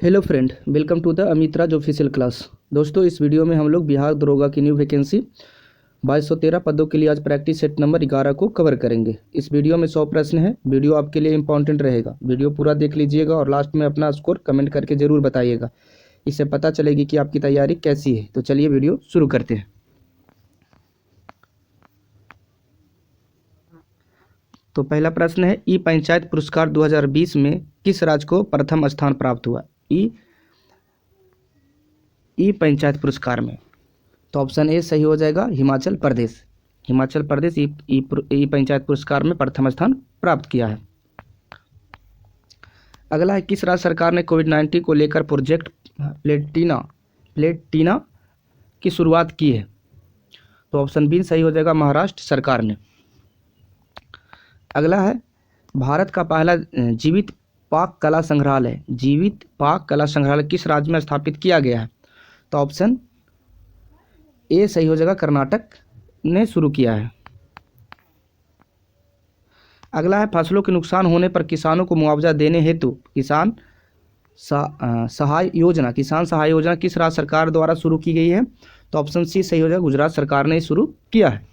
Hello friend, welcome to the Amit Raj official class. दोस्तों, इस video में हम लोग बिहार दरोगा की न्यू वैकेंसी 2213 पदों के लिए आज प्रैक्टिस सेट नंबर 11 को कवर करेंगे। इस वीडियो में 100 प्रश्न है। वीडियो आपके लिए इंपॉर्टेंट रहेगा। वीडियो पूरा देख लीजिएगा और लास्ट में अपना स्कोर कमेंट करके ज़रूर बताइएगा। इससे पता चलेगी कि आपकी तैयारी कैसी है। तो चलिए वीडियो शुरू करते हैं। तो पहला प्रश्न है, ई पंचायत पुरस्कार 2020 में किस राज्य को प्रथम स्थान प्राप्त हुआ? ई पंचायत पुरस्कार में तो ऑप्शन ए सही हो जाएगा, हिमाचल प्रदेश। हिमाचल प्रदेश ई पंचायत पुरस्कार में प्रथम स्थान प्राप्त किया है। अगला है, किस राज्य सरकार ने कोविड-19 को लेकर प्रोजेक्ट प्लेटिना की शुरुआत की है? तो ऑप्शन बी सही हो जाएगा, महाराष्ट्र सरकार ने। अगला है, भारत का पहला जीवित पाक कला संग्रहालय किस राज्य में स्थापित किया गया है? तो ऑप्शन ए सही हो जाएगा, कर्नाटक ने शुरू किया है। अगला है, फसलों के नुकसान होने पर किसानों को मुआवजा देने हेतु किसान सहाय योजना किस राज्य सरकार द्वारा शुरू की गई है? तो ऑप्शन सी सही हो जाएगा, गुजरात सरकार ने शुरू किया है।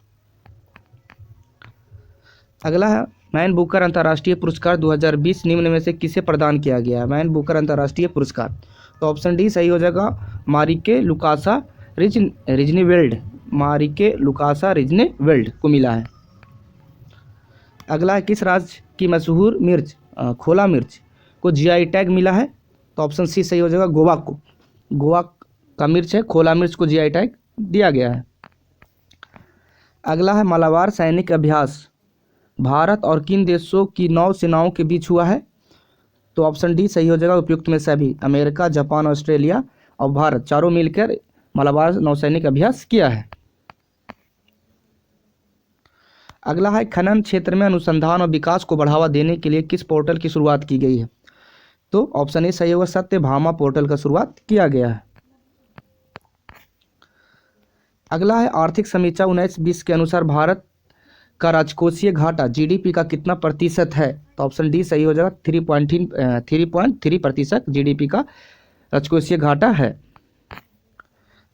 अगला है, मैन बुकर अंतर्राष्ट्रीय पुरस्कार 2020 निम्न में से किसे प्रदान किया गया है? मैन बुकर अंतर्राष्ट्रीय पुरस्कार तो ऑप्शन डी सही हो जाएगा, मारिके लुकासा रिजनेवेल्ड को मिला है। अगला है, किस राज्य की मशहूर मिर्च खोला मिर्च को जीआई टैग मिला है? तो ऑप्शन सी सही हो जाएगा, गोवा का मिर्च है खोला मिर्च को जीआई टैग दिया गया है। अगला है, मालाबार सैनिक अभ्यास भारत और किन देशों की नौसेनाओं के बीच हुआ है? तो ऑप्शन डी सही हो जाएगा, उपयुक्त में सभी अमेरिका, जापान, ऑस्ट्रेलिया और भारत चारों मिलकर मालाबार नौसैनिक अभ्यास किया है। अगला है, खनन क्षेत्र में अनुसंधान और विकास को बढ़ावा देने के लिए किस पोर्टल की शुरुआत की गई है? तो ऑप्शन ए सही होगा, सत्यभामा पोर्टल का शुरुआत किया गया है। अगला है, आर्थिक समीक्षा 19-20 के अनुसार भारत का राजकोषीय घाटा जीडीपी का कितना प्रतिशत है? तो ऑप्शन डी सही हो जाएगा, 3.3% जीडीपी का राजकोषीय घाटा है।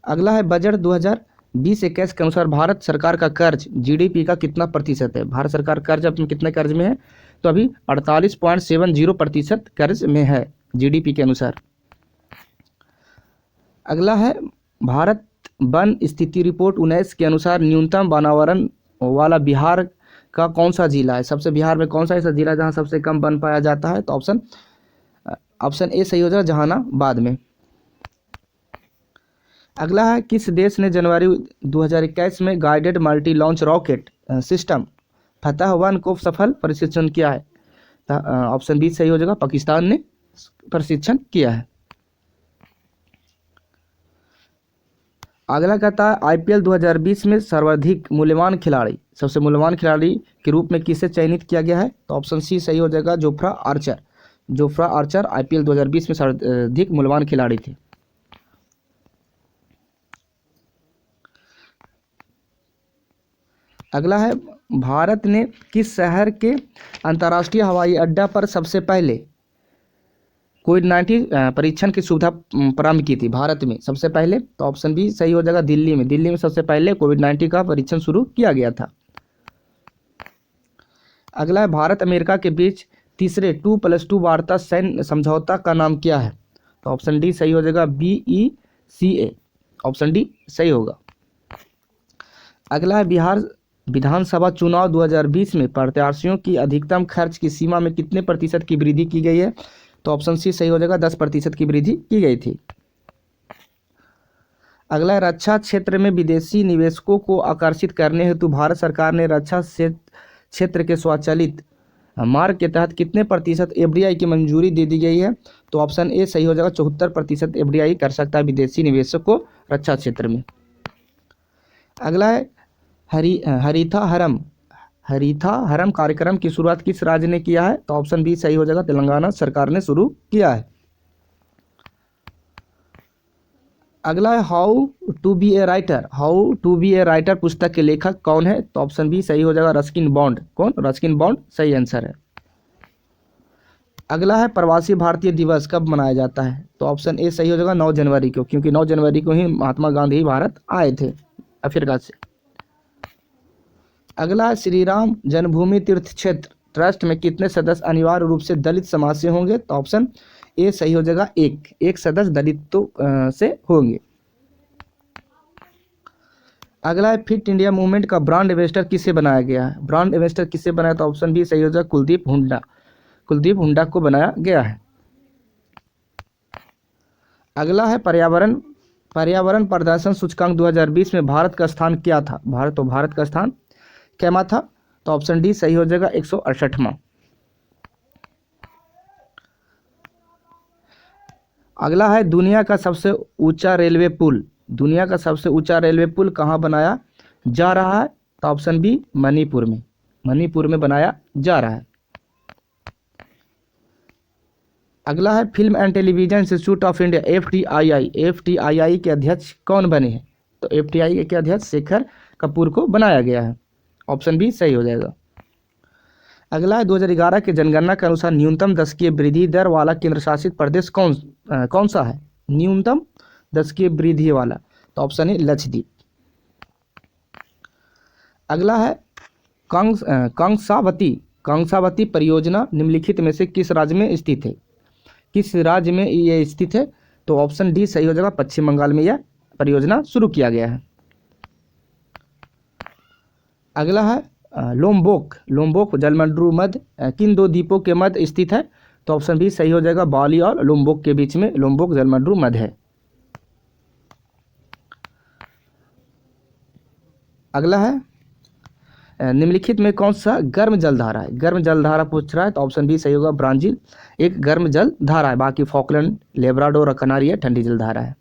अगला है, बजट 2020-21 के अनुसार भारत सरकार का कर्ज जीडीपी का कितना प्रतिशत है? भारत सरकार कर्ज अपने कितने कर्ज में है? तो अभी 48.70% कर्ज में है जीडीपी के अनुसार। अगला है, भारत वन स्थिति रिपोर्ट 19 के अनुसार न्यूनतम वनावरण वाला बिहार का कौन सा जिला है? बिहार में कौन सा ऐसा जिला जहां सबसे कम वन पाया जाता है? तो ऑप्शन ए सही हो जाएगा, जहानाबाद में। अगला है, किस देश ने जनवरी 2021 में guided multi launch rocket system फतह-1 को सफल प्रशिक्षण किया है? ऑप्शन बी सही हो जाएगा, पाकिस्तान ने प्रशिक्षण किया है। अगला कहता है, आईपीएल 2020 में सबसे मूल्यवान खिलाड़ी के रूप में किसे चयनित किया गया है? तो ऑप्शन सी सही हो जाएगा, जोफ्रा आर्चर आईपीएल 2020 में सर्वाधिक मूल्यवान खिलाड़ी थे। अगला है, भारत ने किस शहर के अंतर्राष्ट्रीय हवाई अड्डा पर सबसे पहले कोविड-19 परीक्षण की सुविधा प्रारंभ की थी? भारत में सबसे पहले तो ऑप्शन बी सही हो जाएगा, दिल्ली में सबसे पहले कोविड-19 का परीक्षण शुरू किया गया था। अगला है, भारत अमेरिका के बीच तीसरे 2+2 वार्ता सैन्य समझौता का नाम क्या है? तो ऑप्शन डी सही हो जाएगा, BECA। ऑप्शन डी सही होगा। अगला है, बिहार विधानसभा चुनाव 2020 में प्रत्याशियों की अधिकतम खर्च की सीमा में कितने प्रतिशत की वृद्धि की गई है? तो ऑप्शन सी सही हो जाएगा, 10% की वृद्धि की गई थी। अगला है, रक्षा क्षेत्र में विदेशी निवेशकों को आकर्षित करने हेतु भारत सरकार ने रक्षा क्षेत्र के स्वचालित मार्ग के तहत कितने प्रतिशत एफडीआई की मंजूरी दे दी गई है? तो ऑप्शन ए सही हो जाएगा, 74% एफडीआई कर सकता है विदेशी निवेशक को रक्षा क्षेत्र में। अगला है, हरीथा हरम कार्यक्रम की शुरुआत किस राज्य ने किया है? तो ऑप्शन बी सही हो जाएगा, तेलंगाना सरकार ने शुरू किया है। अगला है, how to be a writer पुस्तक के लेखक कौन है? तो ऑप्शन बी सही हो जाएगा, रस्किन बॉन्ड सही आंसर है। अगला है प्रवासी भारतीय दिवस कब मनाया जाता है? तो ऑप्शन ए सही हो जाएगा 9 जनवरी को, क्योंकि 9 जनवरी को ही महात्मा गांधी भारत आए थे अफ्रीका से। अगला है श्री राम जन्मभूमि तीर्थ क्षेत्र ट्रस्ट में कितने सदस्य अनिवार्य रूप से दलित समाज से होंगे? तो ऑप्शन ए सही हो जाएगा, एक सदस्य दलितों से होंगे। अगला है फिट इंडिया मूवमेंट का ब्रांड एम्बेसडर किसे बनाया गया है? ब्रांड एम्बेसडर किसे बनाया? तो ऑप्शन बी सही हो जाएगा, कुलदीप हुड्डा को बनाया गया है। अगला है पर्यावरण प्रदर्शन सूचकांक 2020 में भारत का स्थान क्या था? भारत का स्थान क्या था? तो ऑप्शन डी सही हो जाएगा, 168वां। अगला है दुनिया का सबसे ऊंचा रेलवे पुल कहाँ बनाया जा रहा है? तो ऑप्शन बी मणिपुर में बनाया जा रहा है। अगला है film and television institute of India FTII के अध्यक्ष कौन बने हैं? तो एफटीआई के अध्यक्ष शेखर कपूर को बनाया गया है। ऑप्शन बी सही हो जाएगा। अगला है 2011 के जनगणना के अनुसार न्यूनतम दशकीय वृद्धि दर वाला केंद्र शासित प्रदेश कौन सा है? न्यूनतम दशकीय वृद्धि वाला, तो ऑप्शन ए लक्षद्वीप। अगला है कंसावती परियोजना निम्नलिखित में से किस राज्य में स्थित है? ये स्थित है? तो ऑप्शन डी सही हो जाएगा, पश्चिम बंगाल में यह परियोजना शुरू किया गया है। अगला है लोम्बोक जलमंडरू मध्य किन दो द्वीपों के मध्य स्थित है? तो ऑप्शन बी सही हो जाएगा, बाली और लोम्बोक के बीच में लोम्बोक जलमंडरू मध्य है। अगला है निम्नलिखित में कौन सा गर्म जलधारा है? गर्म जलधारा पूछ रहा है, तो ऑप्शन बी सही होगा, ब्राजील एक गर्म जल धारा है। बाकी फॉकलैंड, लेब्राडोर और कनारी है ठंडी जलधारा है।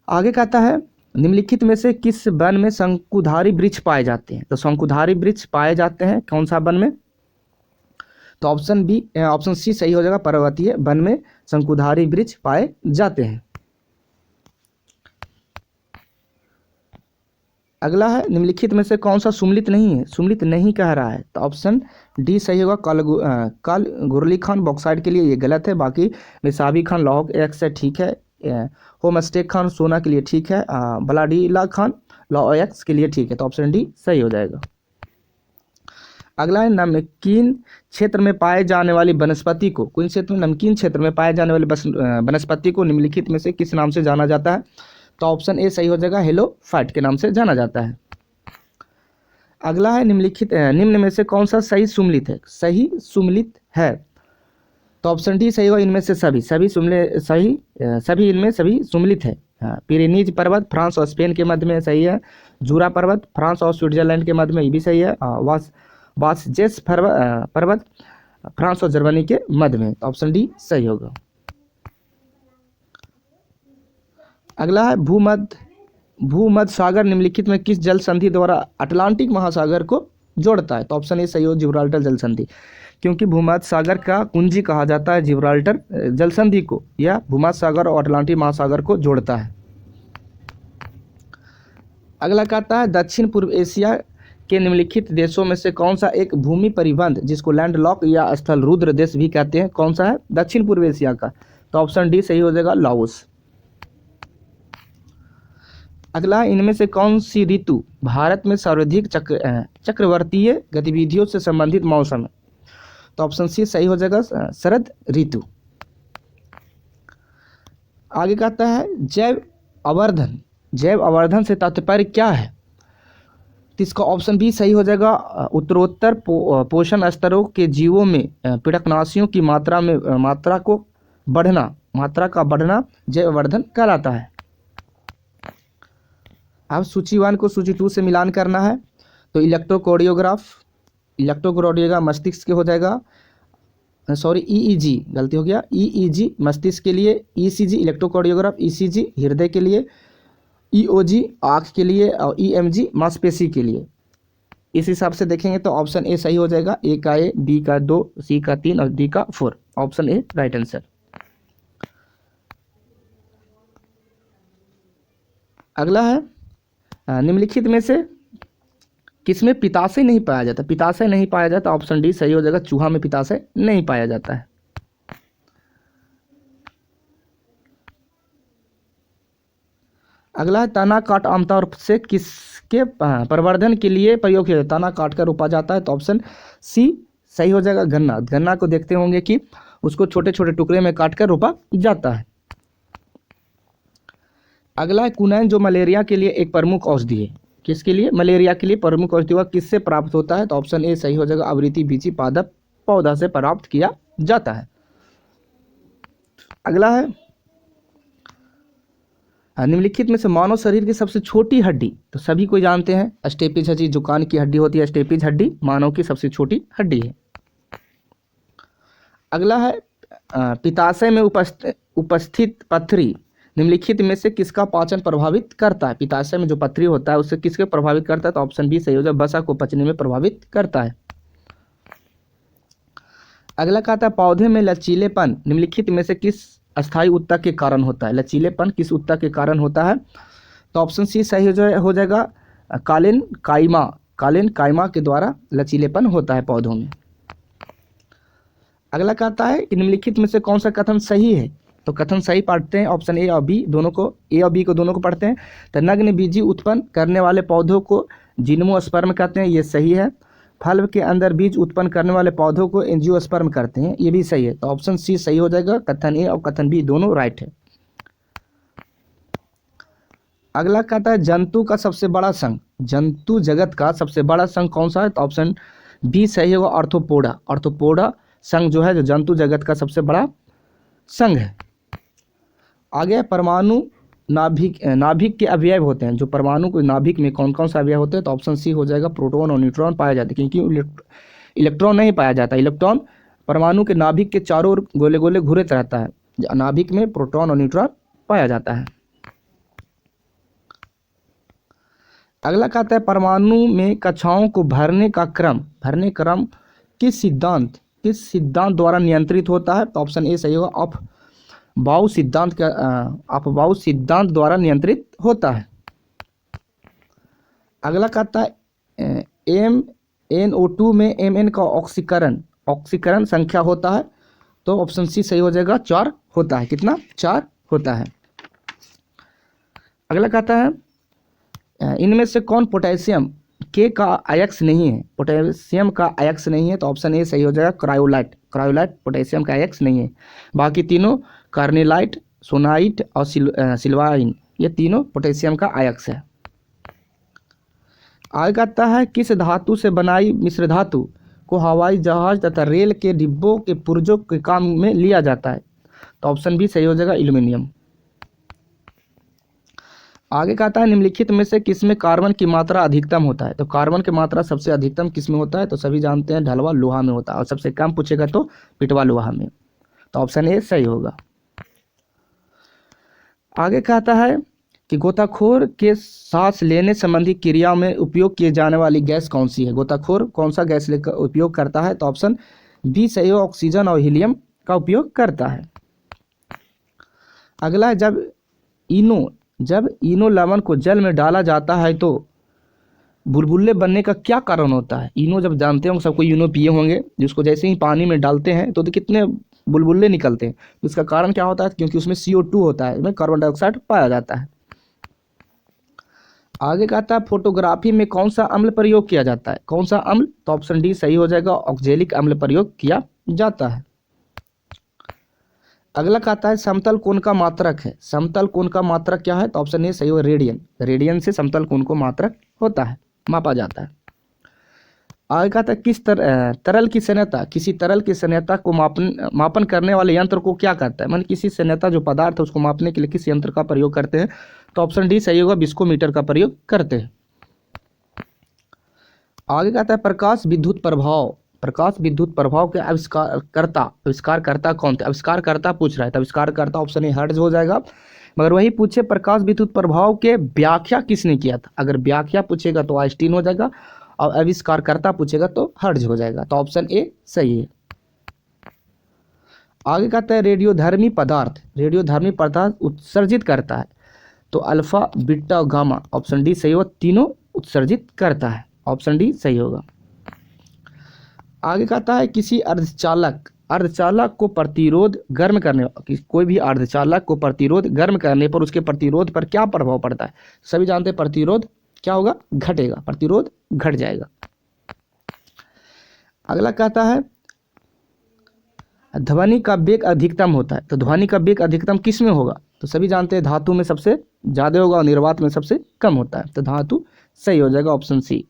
आगे कहता है निम्नलिखित में से किस वन में शंकुधारी वृक्ष पाए जाते हैं? तो शंकुधारी वृक्ष पाए जाते हैं कौन सा वन में? तो ऑप्शन सी सही हो जाएगा, पर्वतीय वन में शंकुधारी वृक्ष पाए जाते हैं। अगला है निम्नलिखित में से कौन सा सुम्मिलित नहीं कह रहा है? तो ऑप्शन डी सही होगा, कल गुरली खान बॉक्साइड के लिए ये गलत है। बाकी निसाबी खान लौह एक्स से ठीक है, होमस्टेक खान सोना के लिए ठीक है, बलाडीला खान लौह एक्स के लिए ठीक है। तो ऑप्शन डी सही हो जाएगा। अगला है नमकीन क्षेत्र में पाए जाने वाली वनस्पति को नमकीन क्षेत्र में पाए जाने वाली वनस्पति को निम्नलिखित में से किस नाम से जाना जाता है? तो ऑप्शन ए सही हो जाएगा, हेलोफाइट के नाम से जाना जाता है। अगला है निम्न में से कौन सा सही सुम्मिलित है? तो ऑप्शन डी सही होगा, इनमें से सभी इनमें सुम्मिलित है। पिरेनीज पर्वत फ्रांस और स्पेन के मध्य में सही है। जूरा पर्वत फ्रांस और स्विट्जरलैंड के मध्य में, ये भी सही है। वासजेस पर्वत फ्रांस और जर्मनी के मध्य में, तो ऑप्शन डी सही होगा। अगला है भूमध्य सागर निम्नलिखित में किस जल संधि द्वारा अटलांटिक महासागर को जोड़ता है? तो ऑप्शन ए सही हो, जिब्राल्टर जल संधि, क्योंकि भूमध्य सागर का कुंजी कहा जाता है जिब्राल्टर जल संधि को। यह भूमध्य सागर और अटलांटिक महासागर को जोड़ता है। अगला कहता है दक्षिण पूर्व एशिया के निम्नलिखित देशों में से कौन सा एक भूमि परिबंध जिसको लैंडलॉक या स्थल रुद्र देश भी कहते हैं, कौन सा है दक्षिण पूर्व एशिया का? तो ऑप्शन डी सही हो जाएगा, लाओस। अगला इनमें से कौन सी ऋतु भारत में सर्वाधिक चक्रवर्तीय गतिविधियों से संबंधित मौसम है? तो ऑप्शन सी सही हो जाएगा, शरद ऋतु। आगे कहता है जैव अवर्धन से तात्पर्य क्या है? तो इसका ऑप्शन बी सही हो जाएगा, उत्तरोत्तर पोषण स्तरों के जीवों में पीड़कनाशियों की मात्रा का बढ़ना जैव अवर्धन कहलाता है। अब सूची 1 को सूची 2 से मिलान करना है, तो इलेक्ट्रोकार्डियोग्राफ मस्तिष्क के हो जाएगा, ईईजी गलती हो गया, ईईजी मस्तिष्क के लिए, ईसीजी इलेक्ट्रोकार्डियोग्राफ ईसीजी हृदय के लिए, ईओजी आँख के लिए और ईएमजी मांसपेशी के लिए। इस हिसाब से देखेंगे तो ऑप्शन ए सही हो जाएगा, ए का ए, बी का 2, सी का 3 और डी का 4। Option A right answer. अगला है निम्नलिखित में से किसमें पित्ताशय नहीं पाया जाता? ऑप्शन डी सही हो जाएगा, चूहा में पित्ताशय नहीं पाया जाता है। अगला है तना काट आमतौर से किसके प्रवर्धन के लिए प्रयोग किया जाता है? तना काट कर रोपा जाता है, तो ऑप्शन सी सही हो जाएगा। गन्ना, गन्ना को देखते होंगे कि उसको छोटे छोटे टुकड़े में काट कर रोपा जाता है। अगला है कुनैन, जो मलेरिया के लिए एक प्रमुख औषधि है। किसके लिए? मलेरिया के लिए प्रमुख औषधि हुआ, किससे प्राप्त होता है? तो ऑप्शन ए सही हो जाएगा। आवृत्ति बीजी पादप पौधा से प्राप्त किया जाता है। अगला है निम्नलिखित में से मानव शरीर की सबसे छोटी हड्डी, तो सभी कोई जानते हैं स्टेपिज हड्डी, जो कान की हड्डी होती है स्टेपिज हड्डी मानव की सबसे छोटी हड्डी है। अगला है पित्ताशय में उपस्थित पथरी निम्नलिखित में से किसका पाचन प्रभावित करता है? पित्ताशय में जो पथरी होता है उससे किसके प्रभावित करता है? तो ऑप्शन बी सही हो जाएगा। वसा को पचने में प्रभावित करता है। अगला कहता है पौधे में लचीलेपन निम्नलिखित में से किस अस्थायी ऊतक के कारण होता है? लचीलेपन किस ऊतक के कारण होता है? तो ऑप्शन सी सही हो जाएगा। कालिन काइमा के द्वारा लचीलेपन होता है पौधों में। अगला कहता है कि निम्नलिखित में से कौन सा कथन सही है? तो कथन सही पढ़ते हैं, ऑप्शन ए और बी दोनों को, ए और बी को दोनों को पढ़ते हैं। तो नग्न बीजी उत्पन्न करने वाले पौधों को जिम्नोस्पर्म कहते हैं, ये सही है। फल के अंदर बीज उत्पन्न करने वाले पौधों को एंजियोस्पर्म करते हैं, ये भी सही है। तो ऑप्शन सी सही हो जाएगा। कथन ए और कथन बी दोनों राइट है। अगला कहता है जंतु का सबसे बड़ा संघ, जंतु जगत का सबसे बड़ा संघ कौन सा है? तो ऑप्शन बी सही होगा। ऑर्थोपोडा, ऑर्थोपोडा संघ जो है जो जंतु जगत का सबसे बड़ा संघ है। आगे परमाणु नाभिक के अवयव होते हैं, जो परमाणु के नाभिक में कौन कौन सा अवयव होते हैं? तो ऑप्शन सी हो जाएगा। प्रोटॉन और न्यूट्रॉन पाए जाते हैं, क्योंकि इलेक्ट्रॉन नहीं पाया जाता। इलेक्ट्रॉन परमाणु के नाभिक के चारों ओर गोले गोले घूरते रहता है, नाभिक में प्रोटॉन और न्यूट्रॉन पाया जाता है। अगला कहता है परमाणु में कक्षाओं को भरने क्रम किस सिद्धांत द्वारा नियंत्रित होता है? तो ऑप्शन ए सही होगा। अपबाऊ सिद्धांत द्वारा नियंत्रित होता है। अगला कहता है MnO2 में Mn का ऑक्सीकरण संख्या होता है, तो ऑप्शन सी सही हो जाएगा। 4 होता है। कितना? 4 होता है। अगला कहता है इनमें से कौन पोटेशियम के का अयस्क नहीं है? पोटेशियम का अयस्क नहीं है, तो ऑप्शन ए सही हो जाएगा। क्रायोलाइट पोटेशियम का अयस्क नहीं है। बाकी तीनों कार्निलाइट, सोनाइट और सिल्वाइन, ये तीनों पोटेशियम का अयस्क है। आगे कहता है किस धातु से बनाई मिश्र धातु को हवाई जहाज तथा रेल के डिब्बों के पुर्जों के काम में लिया जाता है? तो ऑप्शन बी सही हो जाएगा। एल्यूमिनियम। आगे कहता है निम्नलिखित में से किसमें कार्बन की मात्रा अधिकतम होता है? तो कार्बन की मात्रा सबसे अधिकतम किसमें होता है? तो सभी जानते हैं ढलवा लोहा में होता है, और सबसे कम पूछेगा तो पिटवा लोहा में। तो ऑप्शन ए सही होगा। आगे कहता है कि गोताखोर के सांस लेने संबंधी क्रिया में उपयोग किए जाने वाली गैस कौन सी है? गोताखोर कौन सा गैस लेकर उपयोग करता है? तो ऑप्शन बी सही हो। ऑक्सीजन और हीलियम का उपयोग करता है। अगला है जब इनो लवण को जल में डाला जाता है तो बुलबुले बनने का क्या कारण होता है? इनो जब जानते होंगे, सबको इनो पिए होंगे, जिसको जैसे ही पानी में डालते हैं तो कितने बुलबुले निकलते हैं। इसका कारण क्या होता है? क्योंकि उसमें CO2 होता है, उसमें कार्बन डाइऑक्साइड पाया जाता है। आगे कहता है फोटोग्राफी में कौन सा अम्ल प्रयोग किया जाता है? कौन सा अम्ल? तो ऑप्शन डी सही हो जाएगा। ऑक्जेलिक अम्ल प्रयोग किया जाता है। अगला कहता है समतल कोण का मात्रक है, समतल कोण का मात्रक क्या है? तो ऑप्शन ए सही हो। रेडियन से समतल कोण को मात्रक होता है, मापा जाता है। आगे कहता है किस तरल की संयता, किसी तरल की संयता को मापन करने वाले यंत्र को क्या कहता है? मतलब किसी संयता जो पदार्थ है उसको मापने के लिए किस यंत्र का प्रयोग करते हैं? तो ऑप्शन डी सही होगा। विस्कोमीटर का प्रयोग करते हैं। आगे कहता है प्रकाश विद्युत प्रभाव के आविष्कारकर्ता कौन थे? आविष्कारकर्ता पूछ रहा है, तो आविष्कारकर्ता ऑप्शन ए हर्ट्ज हो जाएगा। मगर वही पूछे प्रकाश विद्युत प्रभाव के व्याख्या किसने किया था? अगर व्याख्या पूछेगा तो आइंस्टीन हो जाएगा, और आविष्कारकर्ता पूछेगा तो हर्ट्ज हो जाएगा। तो ऑप्शन ए सही है। आगे कहता है रेडियोधर्मी पदार्थ उत्सर्जित करता है, तो alpha, beta, gamma, option D सही होगा। तीनों उत्सर्जित करता है, ऑप्शन डी सही होगा। आगे कहता है किसी अर्धचालक अर्धचालक को प्रतिरोध गर्म करने, कोई भी अर्धचालक को प्रतिरोध गर्म करने पर उसके प्रतिरोध पर क्या प्रभाव पड़ता है? सभी जानते हैं प्रतिरोध क्या होगा? घटेगा, प्रतिरोध घट जाएगा। अगला कहता है ध्वनि का वेग अधिकतम होता है, तो ध्वनि का वेग अधिकतम किस में होगा? तो सभी जानते हैं धातु में सबसे ज़्यादा होगा और निर्वात में सबसे कम होता है, तो धातु सही हो जाएगा, ऑप्शन सी।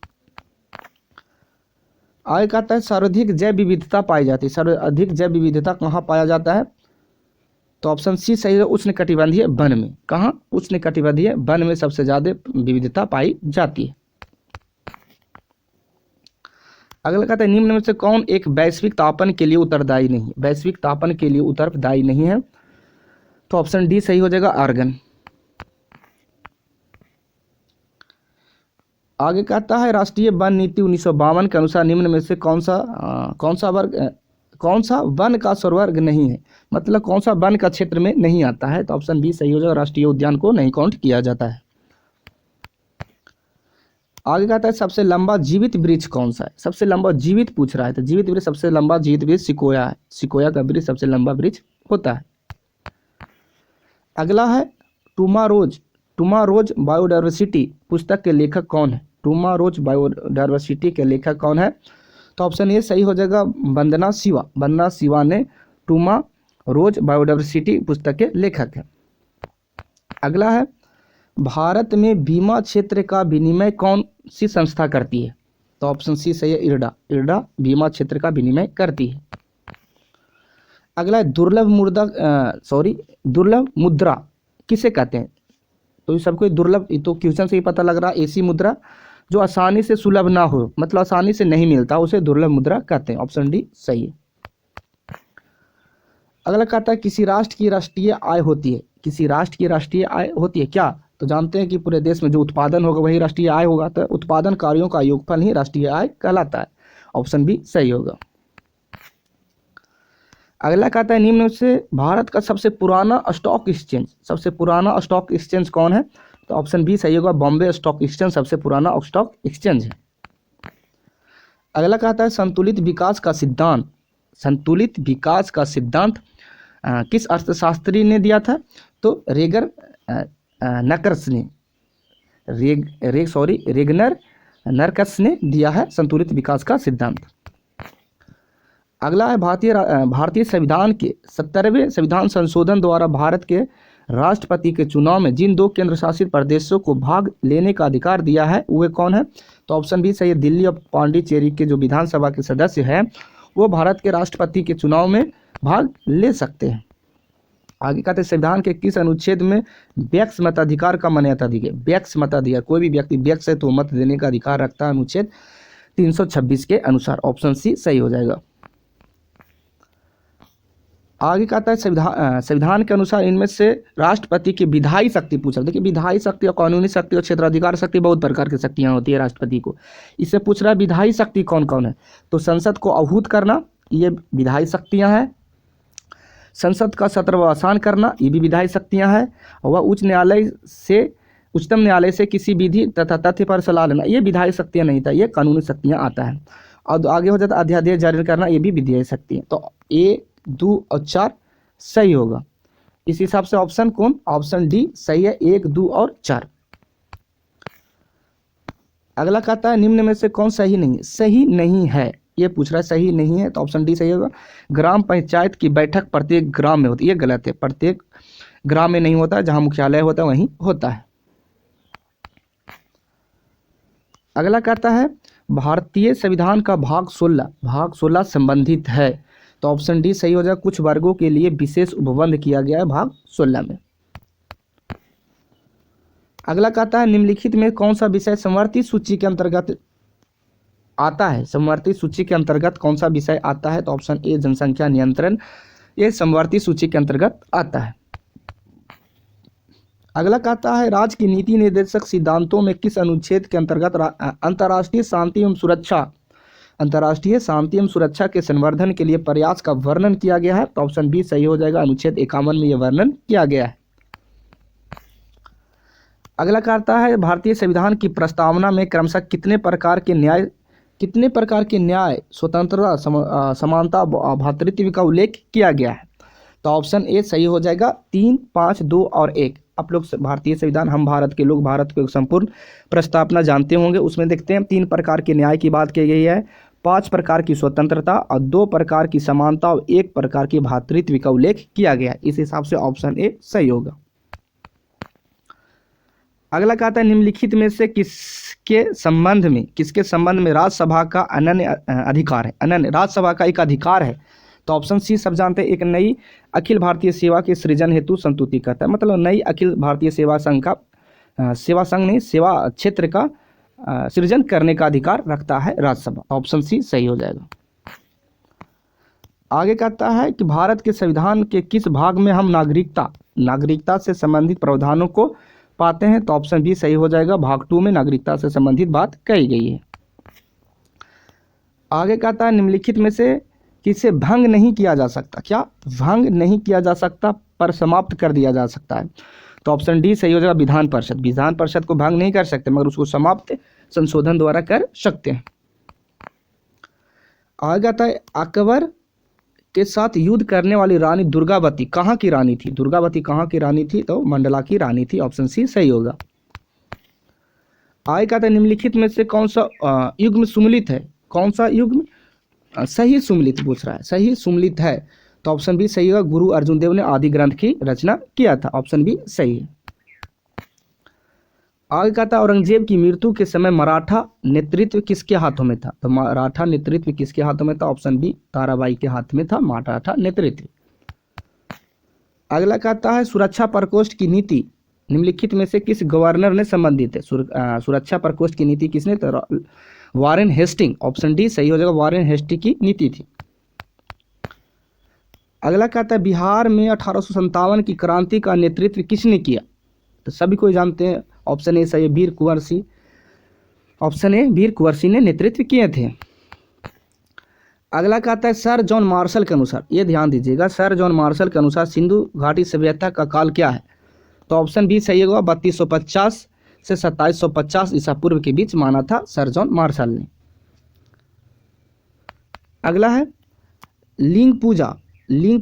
आगे कहता है सर्वाधिक जैव विविधता पाई जाती है, सर्वाधिक जैव विविधता कहाँ पाया जाता है? तो ऑप्शन सी सही है, उष्णकटिबंधीय वन में। कहाँ? उष्णकटिबंधीय वन में सबसे ज़्यादा विविधता पाई जाती है। अगला कहता है निम्न में से कौन एक वैश्विक तापन के लिए उत्तरदायी नहीं? वैश्विक तापन के लिए उत्तरदायी नहीं है, तो ऑप्शन डी सही हो जाएगा, आर्गन। आगे कहता है राष्ट्रीय वन नीति 1952 के अनुसार निम्न में से कौन सा वन का स्वर्ग नहीं है, मतलब कौन सा वन का क्षेत्र में नहीं आता है? तो ऑप्शन बी सही हो जाएगा, राष्ट्रीय उद्यान को नहीं काउंट किया जाता है। आगे कहता है सबसे लंबा जीवित वृक्ष कौन सा है? सबसे लंबा जीवित पूछ रहा है, तो जीवित वृक्ष सबसे लंबा जीवित वृक्ष सिकोया है, सिकोया का वृक्ष सबसे लंबा वृक्ष होता है। अगला है टुमारोज बायोडाइवर्सिटी पुस्तक के लेखक कौन है? टुमारोज बायोडाइवर्सिटी के लेखक कौन है? तो ऑप्शन ए सही हो जाएगा, वंदना शिवा ने टुमारोज बायोडाइवर्सिटी पुस्तक के लेखक है। अगला है भारत में बीमा क्षेत्र का विनिमय कौन सी संस्था करती है? तो ऑप्शन सी सही है, इरडा बीमा क्षेत्र का विनिमय करती है। अगला है दुर्लभ मुद्रा किसे कहते हैं? तो ये सबको दुर्लभ, तो क्वेश्चन से ही पता लग रहा है, ऐसी मुद्रा जो आसानी से सुलभ ना हो, मतलब आसानी से नहीं मिलता, उसे दुर्लभ मुद्रा कहते हैं, ऑप्शन डी सही है। अगला कहता है किसी राष्ट्र की राष्ट्रीय आय होती है, किसी राष्ट्र की राष्ट्रीय आय होती है क्या? तो जानते हैं कि पूरे देश में जो उत्पादन होगा वही राष्ट्रीय आय होगा, तो उत्पादन कार्यों का योगफल ही राष्ट्रीय आय कहलाता है, ऑप्शन बी सही होगा। अगला कहता है निम्न में से भारत का सबसे पुराना स्टॉक एक्सचेंज कौन है? तो ऑप्शन बी सही होगा, बॉम्बे स्टॉक एक्सचेंज सबसे पुराना स्टॉक एक्सचेंज है। अगला कहता है संतुलित विकास का सिद्धांत किस अर्थशास्त्री ने दिया था? तो रेगनर नरकस ने दिया है संतुलित विकास का सिद्धांत। अगला है भारतीय संविधान के 70वें संविधान संशोधन द्वारा भारत के राष्ट्रपति के चुनाव में जिन 2 केंद्र शासित प्रदेशों को भाग लेने का अधिकार दिया है वे कौन है? तो ऑप्शन बी सही है, दिल्ली और पांडिचेरी के जो विधानसभा के सदस्य हैं वो भारत के राष्ट्रपति के चुनाव में भाग ले सकते हैं। आगे कहते हैं संविधान के किस अनुच्छेद में व्यक्ति मताधिकार का मान्यता दी गई? व्यक्ति मताधिकार, कोई भी व्यक्ति व्यक्ति है तो मत देने का अधिकार रखता है, अनुच्छेद 326 के अनुसार, ऑप्शन सी सही हो जाएगा। आगे कहता है संविधान के अनुसार इनमें से राष्ट्रपति की विधायी शक्ति पूछ रहा है। देखिए विधायी शक्ति और कानूनी शक्ति और क्षेत्राधिकार शक्ति बहुत प्रकार की शक्तियां होती है राष्ट्रपति को, इससे पूछ रहा है विधायी शक्ति कौन कौन है? तो संसद को आहूत करना ये विधायी शक्तियां हैं, संसद का सत्रवासान करना ये भी विधायी शक्तियां हैं, और उच्चतम न्यायालय से किसी विधि तथा तथ्य पर सलाह लेना ये विधायी शक्तियां नहीं था, ये कानूनी शक्तियां आता है। और आगे हो जाता है अध्यादेश जारी करना, ये भी विधायी शक्ति है। तो ए 2 और 4 सही होगा। इस हिसाब से ऑप्शन ऑप्शन डी सही है, 1 2 और 4। अगला कहता है निम्न में से कौन सही नहीं है, ये पूछ रहा है, सही नहीं है, तो ऑप्शन डी सही होगा। ग्राम पंचायत की बैठक प्रत्येक ग्राम में होती है, ये गलत है, प्रत्येक ग्राम में नहीं होता है, जहां मुख्यालय होता है वहीं होता है। अगला कहता है भारतीय संविधान का भाग 16 संबंधित है, तो ऑप्शन डी सही हो जाएगा, कुछ वर्गों के लिए विशेष उपबंध किया गया है भाग 16 में। अगला कहता है निम्नलिखित में कौन सा विषय समवर्ती सूची के अंतर्गत आता है? समवर्ती सूची के अंतर्गत कौन सा विषय आता है? तो ऑप्शन ए जनसंख्या नियंत्रण, ये समवर्ती सूची के अंतर्गत आता है। अगला कहता है राज्य की नीति निर्देशक सिद्धांतों में किस अनुच्छेद के अंतर्गत अंतर्राष्ट्रीय शांति एवं सुरक्षा के संवर्धन के लिए प्रयास का वर्णन किया गया है? तो ऑप्शन बी सही हो जाएगा, अनुच्छेद 51 में यह वर्णन किया गया है। अगला कहता है भारतीय संविधान की प्रस्तावना में क्रमशः कितने प्रकार के न्याय कितने प्रकार के न्याय, स्वतंत्रता, समानता, भ्रातृत्व का उल्लेख किया गया है? तो ऑप्शन ए सही हो जाएगा, 3, 5, 2 और 1। आप लोग भारतीय संविधान, हम भारत के लोग भारत को एक संपूर्ण प्रस्तावना जानते होंगे। उसमें देखते हैं 3 प्रकार के न्याय की बात की गई है, 5 प्रकार की स्वतंत्रता और 2 प्रकार की समानता और 1 प्रकार की भ्रातृत्व का उल्लेख किया गया है। इस हिसाब से ऑप्शन ए सही होगा। अगला कहता है निम्नलिखित में से किसके संबंध में राज्यसभा का अनन्य अधिकार है? अनन्य राज्यसभा का एक अधिकार है। तो ऑप्शन सी सब जानते हैं, एक नई अखिल भारतीय सेवा के सृजन हेतु संस्तुति करता है, मतलब नई अखिल भारतीय सेवा संघ का सेवा क्षेत्र का सृजन करने का अधिकार रखता है राज्यसभा। ऑप्शन सी सही हो जाएगा। आगे कहता है कि भारत के संविधान के किस भाग में हम नागरिकता से संबंधित प्रावधानों को पाते हैं? तो ऑप्शन बी सही हो जाएगा, भाग 2 में नागरिकता से संबंधित बात कही गई है। आगे कहता है निम्नलिखित में से किसे भंग नहीं किया जा सकता? क्या भंग नहीं किया जा सकता पर समाप्त कर दिया जा सकता है? तो ऑप्शन डी सही हो जाएगा, विधान परिषद को भंग नहीं कर सकते मगर उसको समाप्त संशोधन द्वारा कर सकते हैं। आगे कहता है अकबर के साथ युद्ध करने वाली रानी दुर्गावती कहाँ की रानी थी? दुर्गावती कहाँ की रानी थी? तो मंडला की रानी थी। ऑप्शन सी सही होगा। आगे कहता है निम्नलिखित में से कौन सा युग्म सुमेलित है? कौन सा युग्म सही सुमेलित पूछ रहा है, सही सुमेलित है। तो ऑप्शन बी सही होगा, गुरु अर्जुन देव ने आदि ग्रंथ की रचना किया था। ऑप्शन बी सही है। आगे कहता है औरंगजेब की मृत्यु के समय मराठा नेतृत्व किसके हाथों में था? तो मराठा नेतृत्व किसके हाथों में था? ऑप्शन बी ताराबाई के हाथ में था मराठा नेतृत्व। अगला कहता है सुरक्षा प्रकोष्ठ की नीति निम्नलिखित में से किस गवर्नर ने संबंधित है? सुरक्षा प्रकोष्ठ की नीति किसने? तो वारेन हेस्टिंग। ऑप्शन डी सही हो जाएगा, वारेन हेस्टिंग की नीति थी। अगला कहता है बिहार में 1857 की क्रांति का नेतृत्व किसने किया? तो सभी को जानते हैं, ऑप्शन ए सही है, वीर कुंवर सिंह। ऑप्शन ए वीर कुंवर सिंह ने नेतृत्व किए थे। अगला कहता है सर जॉन मार्शल के अनुसार, ये ध्यान दीजिएगा, सर जॉन मार्शल के अनुसार सिंधु घाटी सभ्यता का काल क्या है? तो ऑप्शन बी सही होगा, 3250 से 2750 ईसा पूर्व के बीच माना था सर जॉन मार्शल ने। अगला है लिंग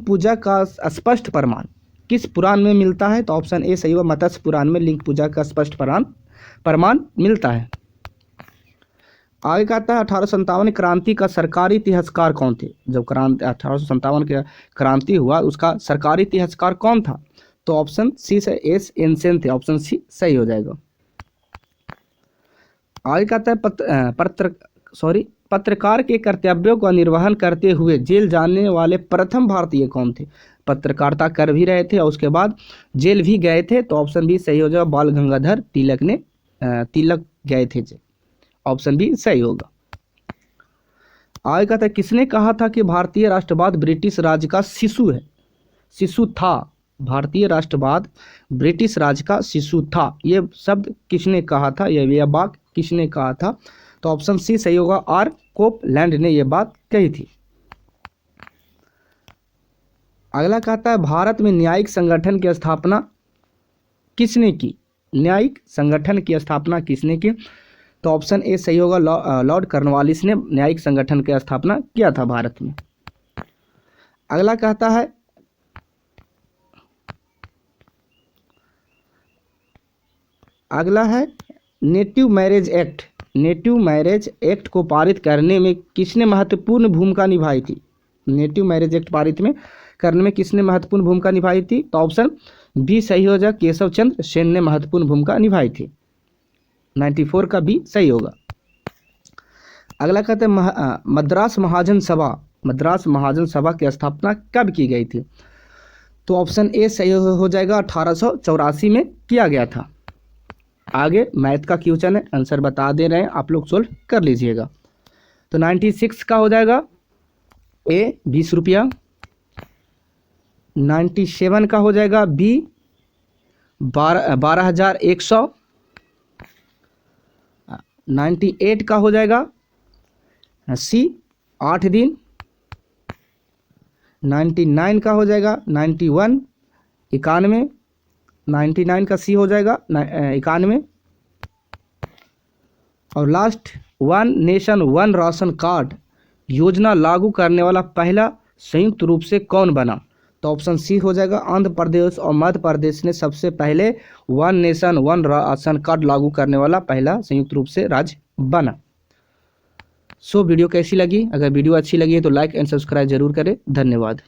पूजा का स्पष्ट प्रमाण किस पुराण में मिलता है? तो ऑप्शन ए सही होगा, मत्स्य पुराण में लिंग पूजा का स्पष्ट प्रमाण मिलता है। आगे कहता है 1857 क्रांति का सरकारी इतिहासकार कौन थे? जब 1857 का क्रांति हुआ उसका सरकारी इतिहासकार कौन था? तो ऑप्शन सी से एस एनसेन थे। ऑप्शन सी सही हो जाएगा। आगे कहता है पत्रकार के कर्तव्यों का निर्वहन करते हुए जेल जाने वाले प्रथम भारतीय कौन थे? पत्रकारिता कर भी रहे थे और उसके बाद जेल भी गए थे। तो ऑप्शन बी सही हो जाएगा, बाल गंगाधर तिलक गए थे जेल। ऑप्शन बी सही होगा। आगे कहता है किसने कहा था कि भारतीय राष्ट्रवाद ब्रिटिश राज का शिशु था? भारतीय राष्ट्रवाद ब्रिटिश राज का शिशु था, ये शब्द किसने कहा था? यह वाक्य किसने कहा था? तो ऑप्शन सी सही होगा, आर कोपलैंड ने यह बात कही थी। अगला कहता है भारत में न्यायिक संगठन की स्थापना किसने की? न्यायिक संगठन की स्थापना किसने की? तो ऑप्शन ए सही होगा, लॉर्ड कॉर्नवालिस ने न्यायिक संगठन की स्थापना किया था भारत में। अगला कहता है नेटिव मैरिज एक्ट को पारित करने में किसने महत्वपूर्ण भूमिका निभाई थी? नेटिव मैरिज एक्ट पारित में करने में किसने महत्वपूर्ण भूमिका निभाई थी? तो ऑप्शन बी सही हो जाए, केशव चंद्र सेन ने महत्वपूर्ण भूमिका निभाई थी। 94 का बी सही होगा। अगला कहते हैं मद्रास महाजन सभा की स्थापना कब की गई थी? तो ऑप्शन ए सही हो जाएगा, 1884 में किया गया था। आगे मैथ का क्वेश्चन है, आंसर बता दे रहे हैं, आप लोग सोल्व कर लीजिएगा। तो 96 का हो जाएगा ए 20 रुपया, 97 का हो जाएगा बी 12,100, 98 का हो जाएगा सी 8 दिन, 99 का हो जाएगा 91 91, 99 का सी हो जाएगा 91, और last one nation one ration card योजना लागू करने वाला पहला संयुक्त रूप से कौन बना? तो ऑप्शन सी हो जाएगा, आंध्र प्रदेश और मध्य प्रदेश ने सबसे पहले one nation one ration card लागू करने वाला पहला संयुक्त रूप से राज्य बना। वीडियो कैसी लगी? अगर वीडियो अच्छी लगी है तो लाइक एंड सब्सक्राइब जरूर करें। धन्यवाद।